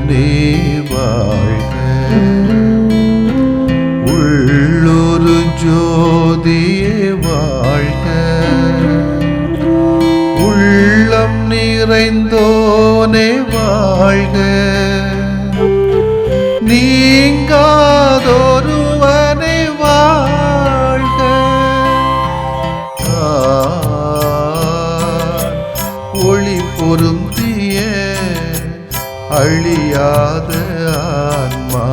நீ வாழ்க. உள்ளொரு ஜோதியே வாழ்க. உள்ளம் நிறைந்தோனே வாழ்க. நீங்காதொருவனை வாழ்க. ஒளி பொருந்திய அழியாத ஆன்மா.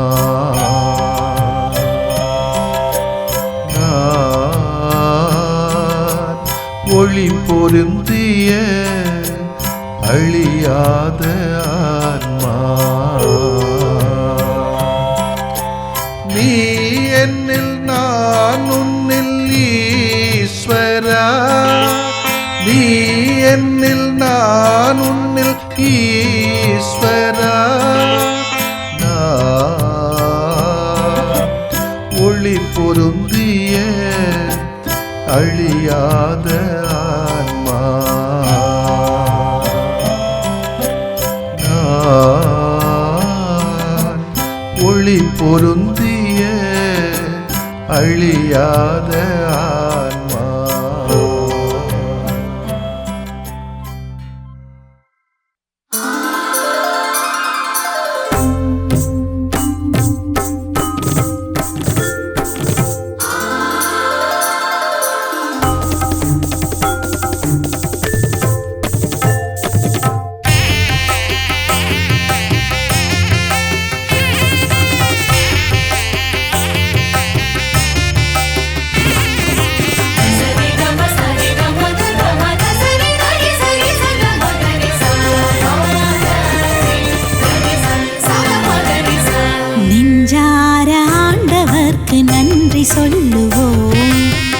ஒளி பொருந்திய அழியாத ஆன்மா. நீ என்னில் நான் உன்னில் ஈஸ்வரா. நீ என்னில் நான் உன்னில் ஈஸ்வரா. ஒளி பொருந்திய அழியாத ஆன்மா. ஒளி பொருந்திய அழியாத ஆன்மா. நன்றி சொல்லுவோம்.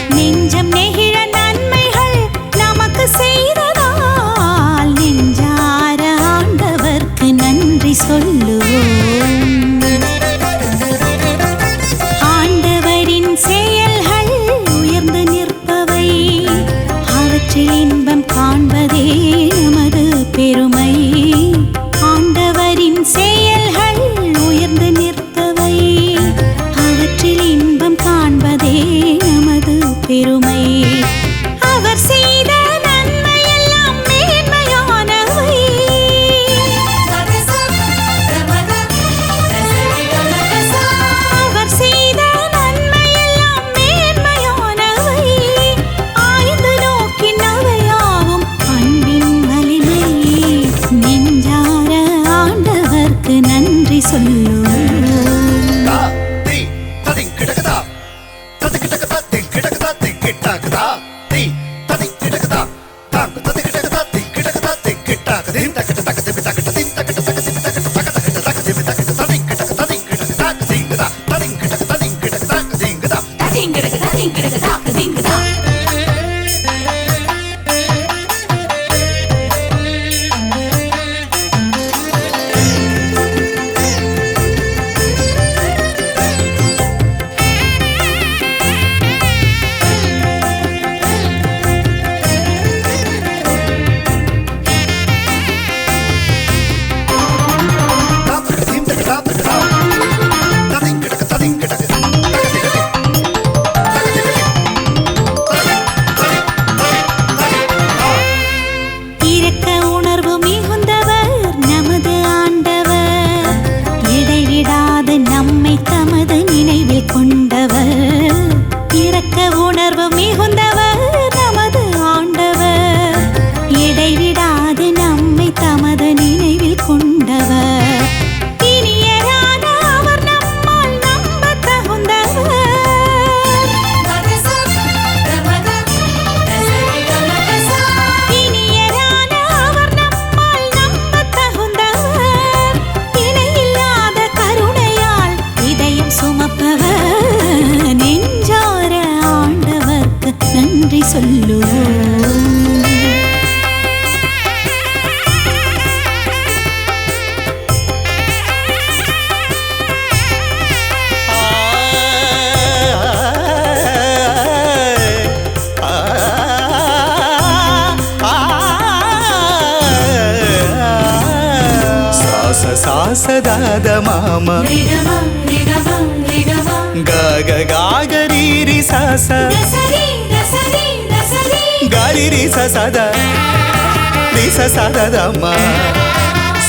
நெஞ்சம் நெகிழ நன்மைகள் நமக்கு செய்ததால் நெஞ்சார ஆண்டவர்க்கு நன்றி சொல்லுவோம். ஆண்டவரின் செயல்கள் உயர்ந்து நிற்பவை. அவற்றில் இன்பம் காண்பதே நமது பெருமை. ஆண்டவரின் செயல்கள் உயர்ந்து நிற்பவை. அவற்றில் இன்பம் காண்பதே நமது பெருமை. அவர் செய்த நன்மை எல்லாம் மேன்மையானவை. அவர் செய்த நன்மை எல்லாம் மேன்மையானவை. ஆய்ந்து நோக்கினவையாவும் அன்பின் வலிமை. நெஞ்சார ஆண்டவர்க்கு நன்றி சொல்லுவோம். స సా సదాద మామ గగ గాగరి స స గరి రి స సద రి స సద మా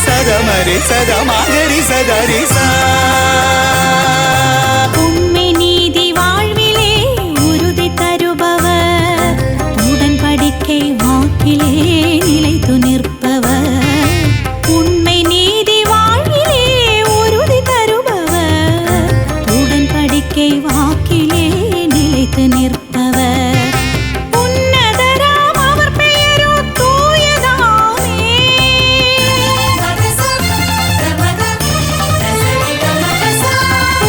సద మరి సద మగరి సద రి స உண்மை நீதி வாழ்விலே உறுதி தருபவர் உடன்படிக்கை வாக்கிலே நிலைத்து நிற்பவர் உண்மை நீதி வாழ்விலே உறுதி தருபவர் உடன்படிக்கை வாக்கிலே நிலைத்து நிற்பவர் உன்னதராம் அவர் பெயரோ தூயதாமே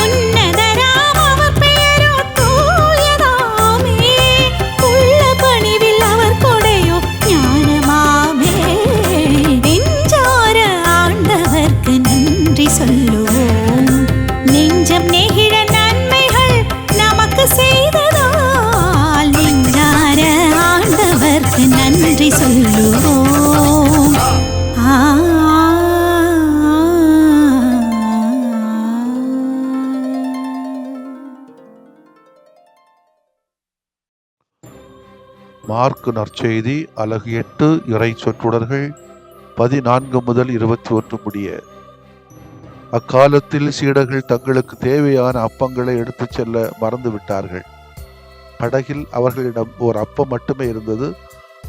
உன்னதராம் அவர் பெயரோ தூயதாமே உள்ள பணிவில் அவர் கொடையோ ஞானமாமே நெஞ்சார ஆண்டவர்க்கு நன்றி சொல்லுவோம் நெஞ்சம் நெகிழ நன்மைகள் நமக்கு செய்ததால் நெஞ்சார ஆண்டவர்க்கு நன்றி சொல்லுவோம் மார்க்கு நற்செய்தி அலகு 8 இறை சொற்றொடர்கள் 14 முதல் 21 முடிய. அக்காலத்தில் சீடர்கள் தங்களுக்கு தேவையான அப்பங்களை எடுத்துச் செல்ல மறந்து விட்டார்கள். படகில் அவர்களிடம் ஓர் அப்பம் மட்டுமே இருந்தது.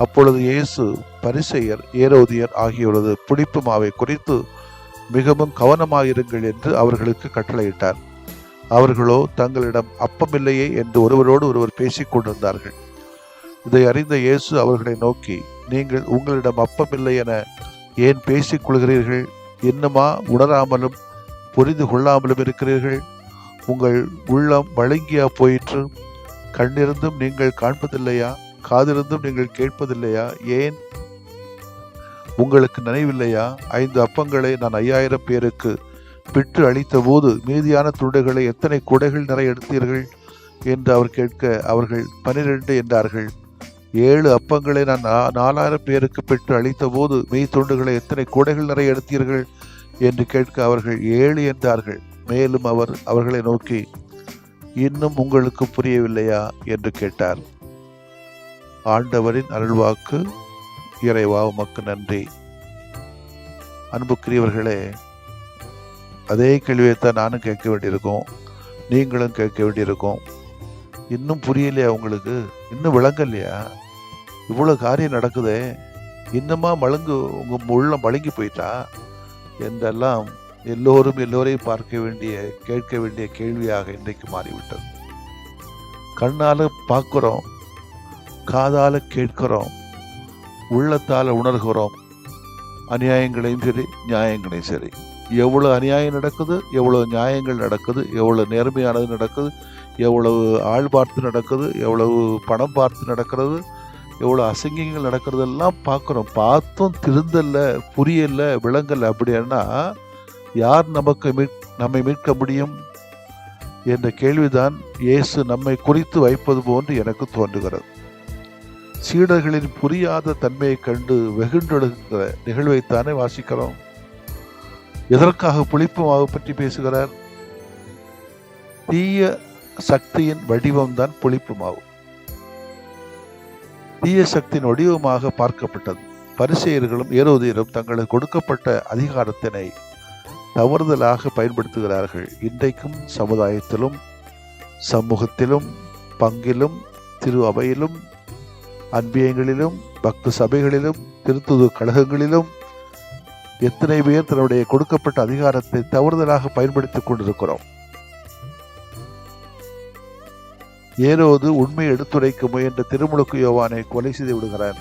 அப்பொழுது இயேசு பரிசேயர், ஏரோதியர் ஆகியோரது புளிப்பு மாவை குறித்து மிகவும் கவனமாயிருங்கள் என்று அவர்களுக்கு கட்டளையிட்டார். அவர்களோ தங்களிடம் அப்பமில்லையே என்று ஒருவரோடு ஒருவர் பேசிக் கொண்டிருந்தார்கள். இதை அறிந்த இயேசு அவர்களை நோக்கி, நீங்கள் உங்களிடம் அப்பமில்லை என ஏன் பேசிக் கொள்கிறீர்கள்? இன்னுமா உணராமலும் புரிந்து கொள்ளாமலும் இருக்கிறீர்கள்? உங்கள் உள்ளம் வழங்கியா போயிற்று? கண்ணிருந்தும் நீங்கள் காண்பதில்லையா? காதிருந்தும் நீங்கள் கேட்பதில்லையா? ஏன் உங்களுக்கு நினைவில்லையா? 5 அப்பங்களை நான் 5000 பேருக்கு பிட்டு அளித்த போது மீதியான துண்டுகளை எத்தனை குடைகள் நிறைய எடுத்தீர்கள் என்று அவர் கேட்க, அவர்கள் 12 என்றார்கள். 7 அப்பங்களை நான் 4000 பேருக்கு பெற்று அளித்த போது மெய் துண்டுகளை எத்தனை கூடைகள் நிறைய எடுத்தீர்கள் என்று கேட்க, அவர்கள் 7 என்றார்கள். மேலும் அவர் அவர்களை நோக்கி, இன்னும் உங்களுக்கு புரியவில்லையா என்று கேட்டார். ஆண்டவரின் அருள்வாக்கு. இறைவா உமக்கு நன்றி. அன்புக்குரியவர்களே, அதே கேள்வியைத்தான் நானும் கேட்க வேண்டியிருக்கோம், நீங்களும் கேட்க வேண்டியிருக்கோம். இன்னும் புரியலையா? உங்களுக்கு இன்னும் விளங்கலையா? இவ்வளோ காரியம் நடக்குதே, இன்னுமா உங்கள் உள்ளம் மழுங்கி போயிட்டா என்றெல்லாம் எல்லோரையும் பார்க்க வேண்டிய, கேட்க வேண்டிய கேள்வியாக இன்றைக்கு மாறிவிட்டது. கண்ணால் பார்க்குறோம், காதால் கேட்கிறோம், உள்ளத்தால் உணர்கிறோம். அநியாயங்களையும் சரி, நியாயங்களையும் சரி. எவ்வளோ அநியாயம் நடக்குது, எவ்வளோ நியாயங்கள் நடக்குது, எவ்வளோ நேர்மையானது நடக்குது, எவ்வளவு ஆள் பார்த்து நடக்குது, எவ்வளவு பணம் பார்த்து நடக்கிறது, எவ்வளோ அசிங்கங்கள் நடக்கிறதெல்லாம் பார்க்குறோம். பார்த்தும் திருந்தல்ல, புரியல, விளங்கலை. அப்படின்னா யார் நம்மை மீட்க முடியும் என்ற கேள்விதான் இயேசு நம்மை குறித்து வைப்பது போன்று எனக்கு தோன்றுகிறது. சீடர்களின் புரியாத தன்மையை கண்டு வெகுண்டெழுகிற நிகழ்வைத்தானே வாசிக்கிறோம். எதற்காக புளிப்பு மாவு பற்றி பேசுகிறார்? தீய சக்தியின் வடிவம்தான் புளிப்பு மாவு. தீய சக்தியின் வடிவமாக பார்க்கப்பட்டது. பரிசேயர்களும் ஏரோதியரும் தங்களுக்கு கொடுக்கப்பட்ட அதிகாரத்தினை தவறுதலாக பயன்படுத்துகிறார்கள். இன்றைக்கும் சமுதாயத்திலும், சமூகத்திலும், பங்கிலும், திரு அவையிலும், அன்பியங்களிலும், பக்தி சபைகளிலும், திருத்துது கழகங்களிலும் எத்தனை பேர் தன்னுடைய கொடுக்கப்பட்ட அதிகாரத்தை தவறுதலாக பயன்படுத்திக் கொண்டிருக்கிறோம். ஏரோது உண்மையை எடுத்துரைக்க முயன்ற திருமுழுக்கு யோவானை கொலை செய்து விடுகிறார்.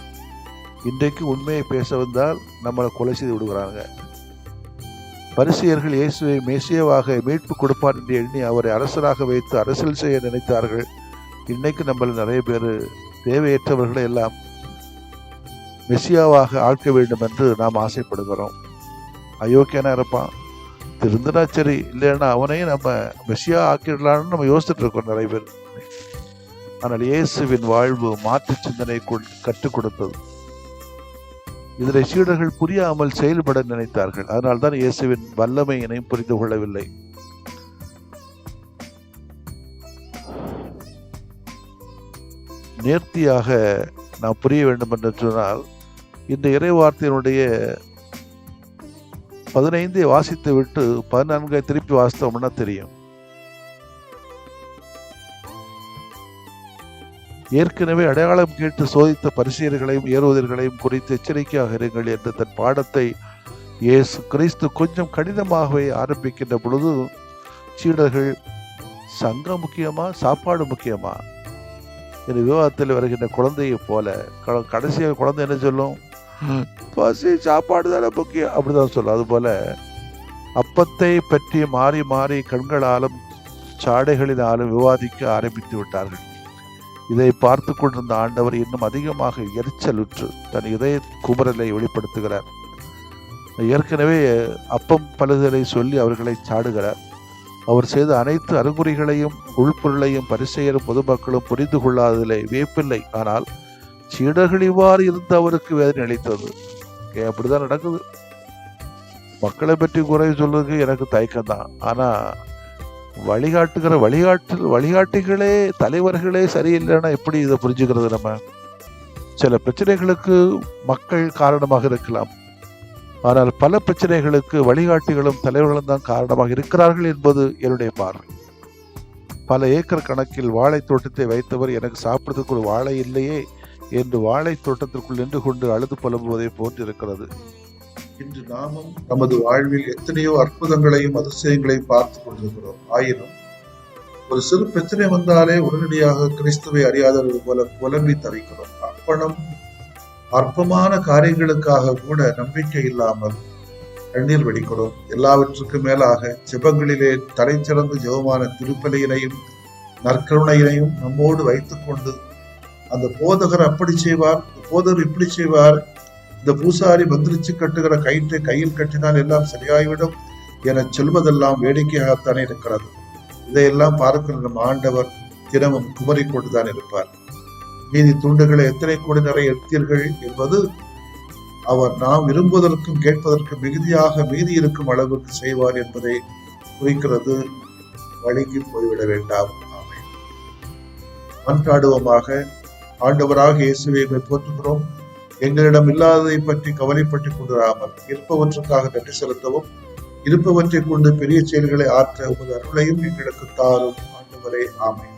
இன்றைக்கு உண்மையை பேச வந்தால் நம்மளை கொலை செய்து விடுகிறாங்க. பரிசேயர்கள் இயேசுவை மேசியாவாக மீட்பு கொடுப்பார் என்று எண்ணி அவரை அரசராக வைத்து அரசியல் செய்ய நினைத்தார்கள். இன்னைக்கு நம்மள நிறைய பேர் தேவையற்றவர்களை எல்லாம் மெசியாவாக ஆட்க வேண்டும் என்று நாம் ஆசைப்படுகிறோம். அயோக்கியனா இருப்பான், திருந்தினா சரி, இல்லைன்னா அவனையும் நம்ம மெசியா ஆக்கிடலான்னு நம்ம யோசிச்சுட்டு இருக்கோம் நிறைய பேர். ஆனால் இயேசுவின் வாழ்வு மாற்று சிந்தனை கற்றுக் கொடுத்தது. இதனை சீடர்கள் புரியாமல் செயல்பட நினைத்தார்கள். அதனால்தான் இயேசுவின் வல்லமையினையும் புரிந்து கொள்ளவில்லை. நேர்த்தியாக நாம் புரிய வேண்டும் என்று சொன்னால், இந்த இறை வார்த்தையினுடைய 15 வாசித்து விட்டு 14 திருப்பி வாசித்தோம்னா தெரியும். ஏற்கனவே அடையாளம் கேட்டு சோதித்த பரிசேயர்களையும் ஏரோதியர்களையும் குறித்து எச்சரிக்கையாக இருங்கள் என்று தன் பாடத்தை இயேசு கிறிஸ்து கொஞ்சம் கடினமாகவே ஆரம்பிக்கின்ற பொழுது, சீடர்கள் சங்கம் முக்கியமா சாப்பாடு முக்கியமா இந்த விவாதத்தில் வருகின்ற குழந்தையை போல, கடைசியாக குழந்தை என்ன சொல்லும்? பசி சாப்பாடு தானே முக்கியம் அப்படிதான் சொல்லும். அதுபோல அப்பத்தை பற்றி மாறி மாறி கண்களாலும் சாடைகளினாலும் விவாதிக்க ஆரம்பித்து விட்டார்கள். இதை பார்த்து கொண்டிருந்த ஆண்டவர் இன்னும் அதிகமாக எரிச்சலுற்று தன் இதய குமரலை வெளிப்படுத்துகிறார். ஏற்கனவே அப்பம் பழுதலை சொல்லி அவர்களை சாடுகிறார். அவர் செய்த அனைத்து அறிகுறிகளையும் உள்பொருளையும் பரிசேயரும் பொதுமக்களும் புரிந்து கொள்ளாததிலே வியப்பில்லை. ஆனால் சீடர்கள் இவ்வாறு இருந்து அவருக்கு வேதனை அளித்தது. அப்படிதான் நடக்குது. மக்களை பற்றி குறை சொல்றதுக்கு எனக்கு தயக்கம்தான். ஆனா வழிகாட்டுகிற வழிகாட்டிகளே தலைவர்களே சரியில்லைன்னா எப்படி இதை புரிஞ்சுக்கிறது? நம்ம சில பிரச்சனைகளுக்கு மக்கள் காரணமாக இருக்கலாம், ஆனால் பல பிரச்சனைகளுக்கு வழிகாட்டிகளும் தலைவர்களும் தான் காரணமாக இருக்கிறார்கள் என்பது என்னுடைய பார்வை. பல ஏக்கர் கணக்கில் வாழை தோட்டத்தை வைத்தவர் எனக்கு சாப்பிடுறதுக்கு ஒரு வாழை இல்லையே என்று வாழை தோட்டத்திற்குள் நின்று கொண்டு அழுது புலம்புவதை போன்றிருக்கிறது. இன்று நாமும் நமது வாழ்வில் எத்தனையோ அற்புதங்களையும் அதிசயங்களையும் பார்த்து கொண்டிருக்கிறோம். ஆயினும் ஒரு சிறு பிரச்சனை வந்தாலே உடனடியாக கிறிஸ்துவை அறியாதவர்கள் போல புலம்பி தவிக்கிறோம். அற்பமான காரியங்களுக்காக கூட நம்பிக்கை இல்லாமல் கண்ணீர் வெடிக்கிறோம். எல்லாவற்றுக்கும் மேலாக ஜெபங்களிலே தலை சிறந்த ஜெபமான திருப்பலியினையும் நற்கருணையினையும் நம்மோடு வைத்துக் கொண்டு, அந்த போதகர் அப்படி செய்வார், போதகர் இப்படி செய்வார், இந்த பூசாரி மந்திரிச்சு கட்டுகிற கயிற்றை கையில் கட்டினால் எல்லாம் சரியாய்விடும் என சொல்வதெல்லாம் வேடிக்கையாகத்தானே இருக்கிறது. இதையெல்லாம் பார்க்கிற நம் ஆண்டவர் தினமும் குமரிக்கொண்டுதான் இருப்பார். நீதி துண்டுகளை எத்தனை கோடி நிறைய எடுத்தீர்கள் என்பது அவர் நாம் விரும்புவதற்கும் கேட்பதற்கும் மிகுதியாக மீதி இருக்கும் அளவுக்கு செய்வார் என்பதை குறிக்கிறது. வழங்கி போய்விட வேண்டாம். ஆமென். மன்றாடுவோமாக. ஆண்டவராக இயேசுவை போற்றுகிறோம். எங்களிடம் இல்லாததை பற்றி கவலைப்பட்டுக் கொண்டிராமல் இருப்பவற்றுக்காக நன்றி செலுத்தவும், இருப்பவற்றை கொண்டு பெரிய செயல்களை ஆற்ற உமது அருளையும் எங்களுக்கு தாரும். ஆண்டவரே, ஆமென்.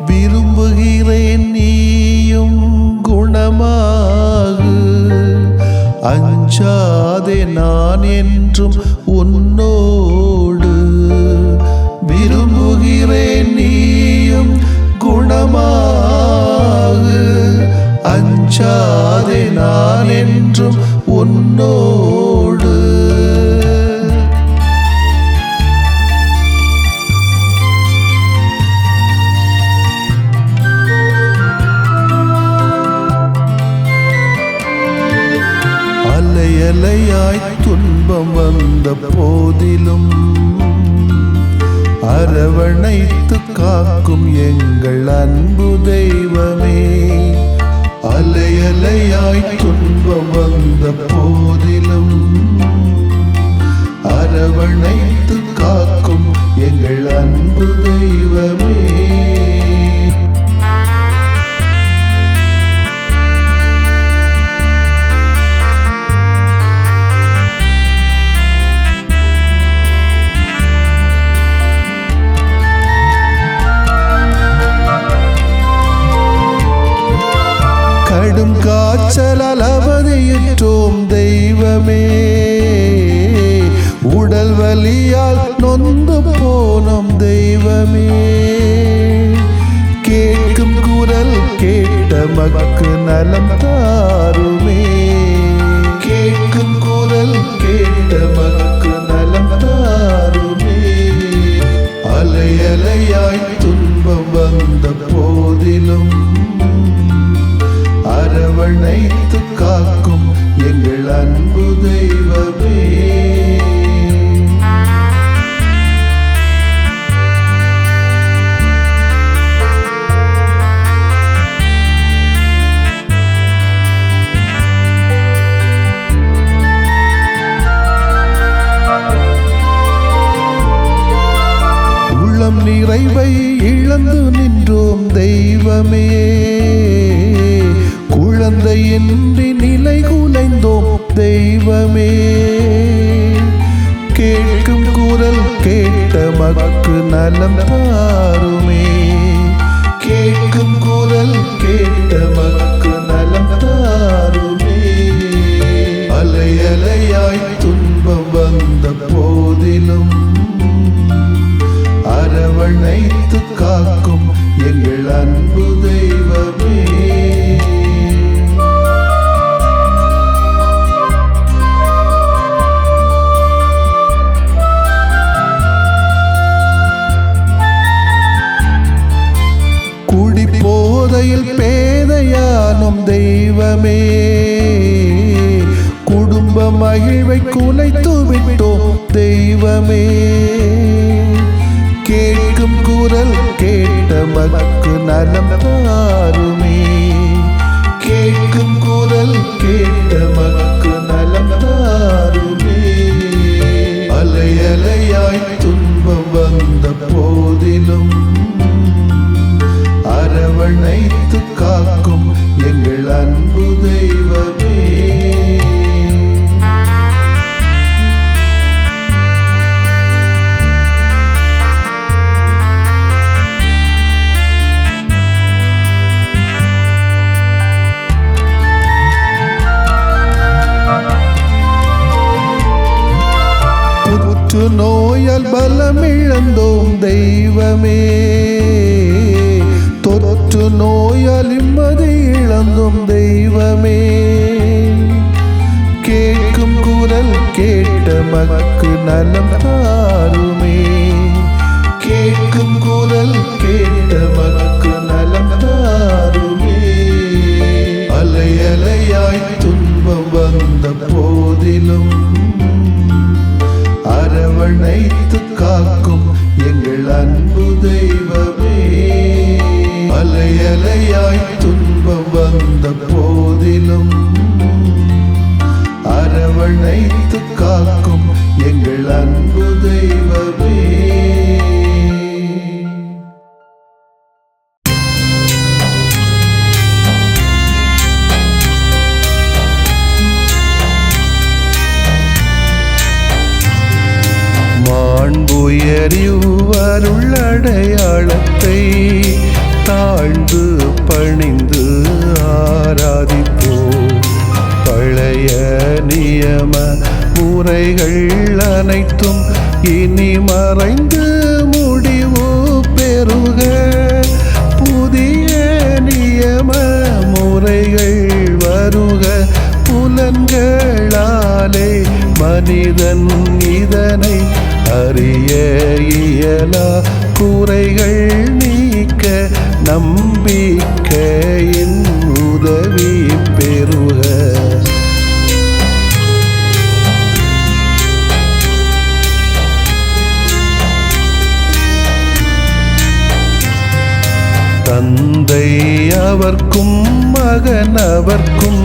விரும்புகிறேன் நீயும் குணமாகு, அஞ்சாதே நான் என்றும் உன்னோடு. விரும்புகிறேன் நீயும் குணமாகு, அஞ்சாதே நான் என்றும் உன்னோடு. அலையலையாய் துன்பம் வந்த போதிலும் அரவணைத்து காக்கும் எங்கள் அன்பு தெய்வமே. அலையலையாய் துன்பம் வந்த போதிலும் அரவணைத்து காக்கும் எங்கள் அன்பு தெய்வமே. கடும் காய்ச்சலால் அவதியுற்றோம் தெய்வமே, உடல் வலியால் நொந்து போனோம் தெய்வமே. கேட்கும் குரல் கேட்ட மக்கு நலம் தாருமே, கேட்கும் குரல் கேட்ட மக்கு நலம் தாருமே. அலையலையாய் துன்பம் வந்த போதிலும் அரவணைத்து காக்கும் எங்கள் அன்பு தெய்வமே. தெய்வமே, குழந்தையின்றி நிலை குலைந்தோம் தெய்வமே, கேட்கும் குரல் கேட்ட மக்கு நலம் தாருமே, கேட்கும் குரல் கேட்ட மக்கு நலம் தாருமே. அலை அலையாய் துன்பம் வந்த போதிலும் அரவணைத்து காக்கும் எங்கள் அன்பு தெய்வமே. குடிபோதையில் பேதையானும் தெய்வமே, குடும்ப மகிழ்வை குலைத்து விட்டோம் தெய்வமே, கேட்கும் குரல் கேட்ட மக்கு நலம் தாருமே, கேட்கும் குரல் கேட்ட மக்கு நலம் தாருமே. அலை அலையாய் துன்பம் வந்த போதிலும் அரவணைத்து காக்கும் எங்கள் அன்பு தெய்வமே. நோயால் பலமிழந்தோம் தெய்வமே, தொற்று நோயால் நிம்மதி இழந்தோம் தெய்வமே, கேட்கும் குரல் கேட்ட மக்கு நலம் தாருமே, கேட்கும் குரல் கேட்ட மக்கு நலம் தாருமே. அலை அலையாய் துன்பம் வந்த போதிலும் அரவணைத்து காக்கும் எங்கள் அன்பு தெய்வமே. அலை அலையாய் துன்பம் வந்த போதிலும் அரவணைத்து காக்கும் எங்கள் அன்பு தெய்வமே. மாண்புயரிவருள் அடையாளத்தை தாழ்ந்து பணிந்து ஆராதிப்போம். பழைய நியம முறைகள் அனைத்தும் இனி மறைந்து முடிவு பெறுக. புதிய நியம முறைகள் வருக. புலன்களாலே மனிதன் இதனை அறிய இயலா. குறைகள் நீக்க நம்பிக்கையின் உதவி பெறுக. தந்தை அவர்க்கும் மகன் அவர்க்கும்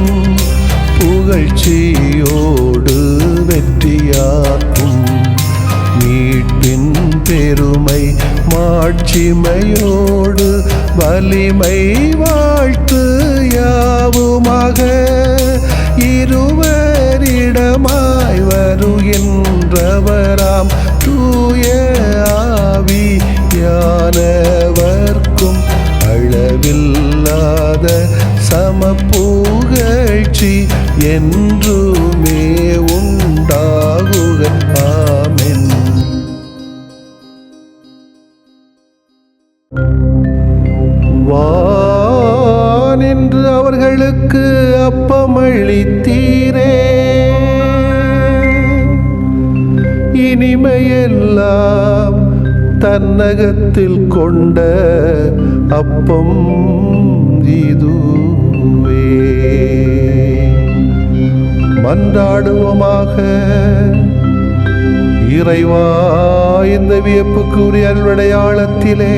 புகழ்ச்சியோடு வெற்றியாக்கும். மீட்பின் பெருமை மாட்சிமையோடு வலிமை வாழ்த்து யாவுமாக. இருவரிடமாய் வருகின்றவராம் தூய ஆவியானவர்க்கும் அளவில்லாத சமப்புகழ்ச்சி என்றுமே உண்டாகுக. ஆமென். வானின்று அவர்களுக்கு அப்பமளித்தீரே, இனிமையெல்லாம் தன்னகத்தில் கொண்ட அப்பம் இதுவே. மன்றாடுவோமாக. இறைவா, இந்த வியப்புக்குரிய அருளடையாளத்திலே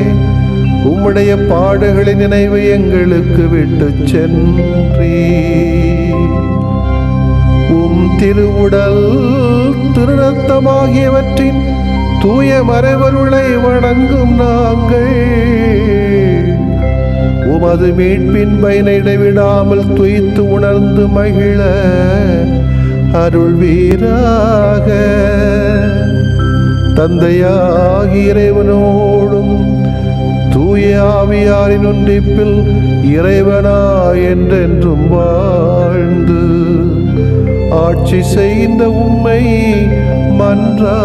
உம்முடைய பாடுகளின் நினைவு எங்களுக்கு விட்டு சென்றீ. உம் திருவுடல் திருரத்தமாகியவற்றின் தூய மறைபொருளை வணங்கும் நாங்கள் உமது மீட்பின் பயனை இடைவிடாமல் துய்த்து உணர்ந்து மகிழ அருள்வீராக. தந்தையாகிய இறைவனோடும் தூய ஆவியாரின் ஒன்றிப்பில் இறைவனா என்றென்றும் வாழ்ந்து ஆட்சி செய்கின்ற உம்மை மன்றாடுகிறோ.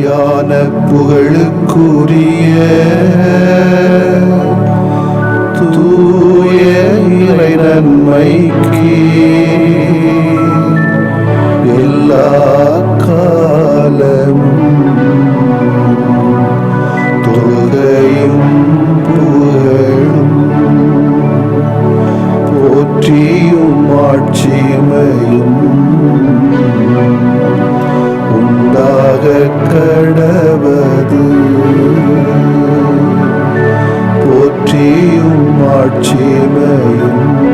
மெய்யான புகழுக்குரிய தூய இறை நன்மைக்கு எல்லா காலமும் தொழுகையும் புகழும் போற்றியும் ஆட்சிமையும் உண்டாக கடவது. போற்றியும் ஆட்சிமையும்